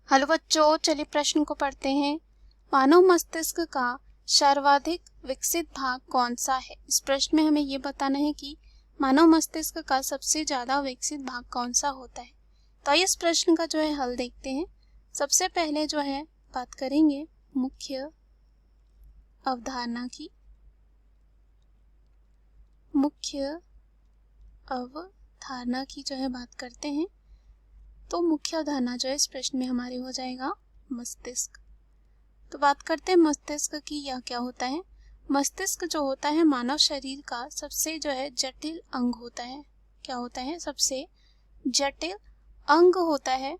Hello बच्चों, चलिए प्रश्न को पढ़ते हैं। मानव मस्तिष्क का सर्वाधिक विकसित भाग कौन सा है। इस प्रश्न में हमें ये बताना है कि मानव मस्तिष्क का सबसे ज्यादा विकसित भाग कौन सा होता है। तो इस प्रश्न का जो है हल देखते हैं। सबसे पहले जो है बात करेंगे मुख्य अवधारणा की। मुख्य अवधारणा की जो है बात करते हैं, तो मुख्य अवधारणा जो है इस प्रश्न में हमारी हो जाएगा मस्तिष्क। तो बात करते हैं मस्तिष्क की, यह क्या होता है। मस्तिष्क जो होता है मानव शरीर का सबसे जो है जटिल अंग होता है। क्या होता है? सबसे जटिल अंग होता है,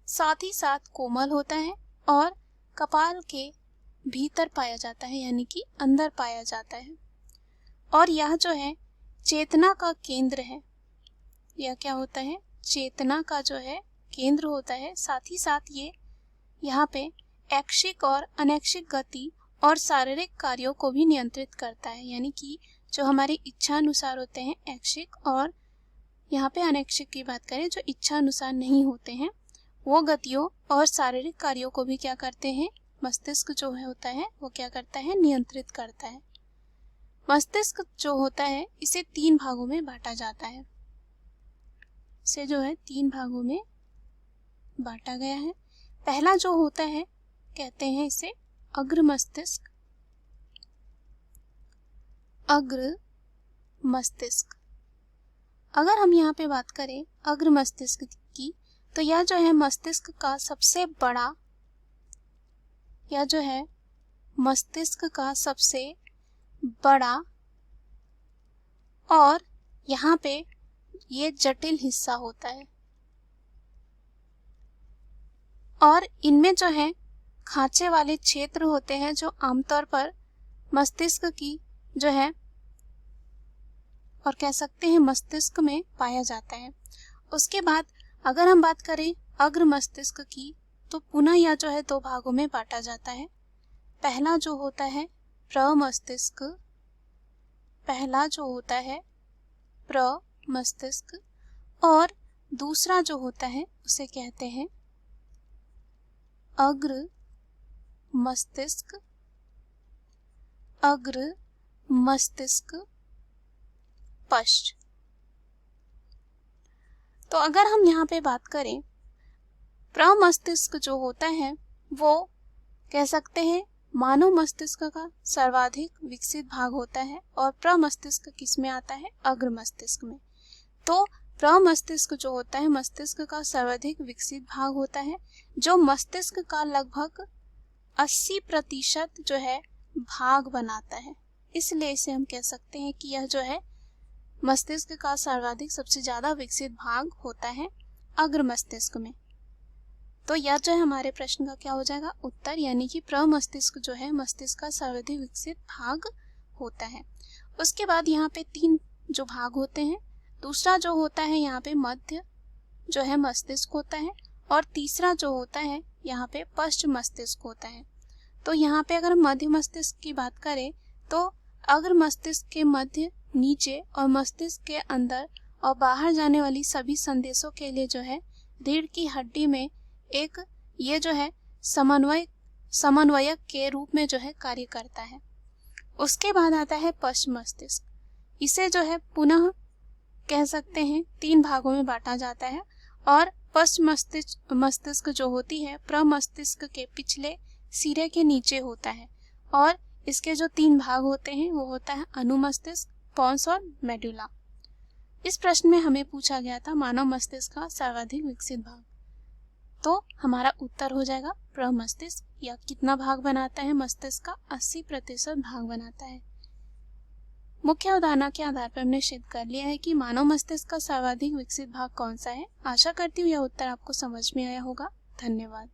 साथ ही साथ कोमल होता है और कपाल के भीतर पाया जाता है, यानी कि अंदर पाया जाता है। और यह जो है चेतना का केंद्र है। यह क्या होता है? चेतना का जो है केंद्र होता है। साथ ही साथ ये यहाँ पे ऐच्छिक और अनैच्छिक गति और शारीरिक कार्यों को भी नियंत्रित करता है, यानी कि जो हमारी इच्छा अनुसार होते हैं ऐच्छिक, और यहाँ पे अनैच्छिक की बात करें जो इच्छा अनुसार नहीं होते हैं, वो गतियों और शारीरिक कार्यों को भी क्या करते हैं, मस्तिष्क जो है होता है वो क्या करता है, नियंत्रित करता है। मस्तिष्क जो होता है इसे 3 भागों में बांटा जाता है। इसे जो है 3 भागों में बांटा गया है। पहला जो होता है कहते हैं इसे अग्र मस्तिष्क। अग्र मस्तिष्क, अगर हम यहाँ पे बात करें अग्र मस्तिष्क की, तो यह जो है मस्तिष्क का सबसे बड़ा, यह जो है मस्तिष्क का सबसे बड़ा और यहाँ पे ये जटिल हिस्सा होता है। और इनमें जो है खांचे वाले क्षेत्र होते हैं जो आमतौर पर मस्तिष्क की जो है और कह सकते हैं मस्तिष्क में पाया जाता है। उसके बाद अगर हम बात करें अग्र मस्तिष्क की, तो पुनः यह जो है 2 भागों में बांटा जाता है। पहला जो होता है प्रमस्तिष्क, पहला जो होता है प्रमस्तिष्क, और दूसरा जो होता है उसे कहते हैं अग्र मस्तिष्क। अग्र मस्तिष्क पश्च। तो अगर हम यहाँ पे बात करें प्रमस्तिष्क जो होता है वो कह सकते हैं मानव मस्तिष्क का सर्वाधिक विकसित भाग होता है, और प्रमस्तिष्क किस में आता है, अग्र मस्तिष्क में। तो प्रमस्तिष्क जो होता है मस्तिष्क का सर्वाधिक विकसित भाग होता है, जो मस्तिष्क का लगभग 80% जो है भाग बनाता है। इसलिए इसे हम कह सकते हैं कि यह जो है मस्तिष्क का सर्वाधिक सबसे ज्यादा विकसित भाग होता है अग्र मस्तिष्क में। तो यह जो है हमारे प्रश्न का क्या हो जाएगा, उत्तर, यानी कि प्रमस्तिष्क जो है मस्तिष्क का सर्वाधिक विकसित भाग होता है। उसके बाद यहाँ पे 3 जो भाग होते हैं। दूसरा जो होता है यहाँ पे मध्य जो है मस्तिष्क होता है, और तीसरा जो होता है यहाँ पे पश्च मस्तिष्क होता है। तो यहाँ पे अगर मध्य मस्तिष्क की बात करें तो अग्र मस्तिष्क के मध्य, नीचे और मस्तिष्क के अंदर और बाहर जाने वाली सभी संदेशों के लिए जो है रीढ़ की हड्डी में एक ये जो है समन्वयक के रूप में जो है कार्य करता है। उसके बाद आता है पश्च मस्तिष्क। इसे जो है पुनः कह सकते हैं 3 भागों में बांटा जाता है, और पश्च मस्तिष्क जो होती है प्रमस्तिष्क के पिछले सिरे के नीचे होता है, और इसके जो 3 भाग होते हैं वो होता है अनुमस्तिष्क, पोन्स और मेडुला। इस प्रश्न में हमें पूछा गया था मानव मस्तिष्क का सर्वाधिक विकसित भाग, तो हमारा उत्तर हो जाएगा प्रमस्तिष्क। या कितना भाग बनाता है मस्तिष्क का, 80% भाग बनाता है। मुख्य अवधारणा के आधार पर हमने सिद्ध कर लिया है कि मानव मस्तिष्क का सर्वाधिक विकसित भाग कौन सा है। आशा करती हूँ यह उत्तर आपको समझ में आया होगा। धन्यवाद।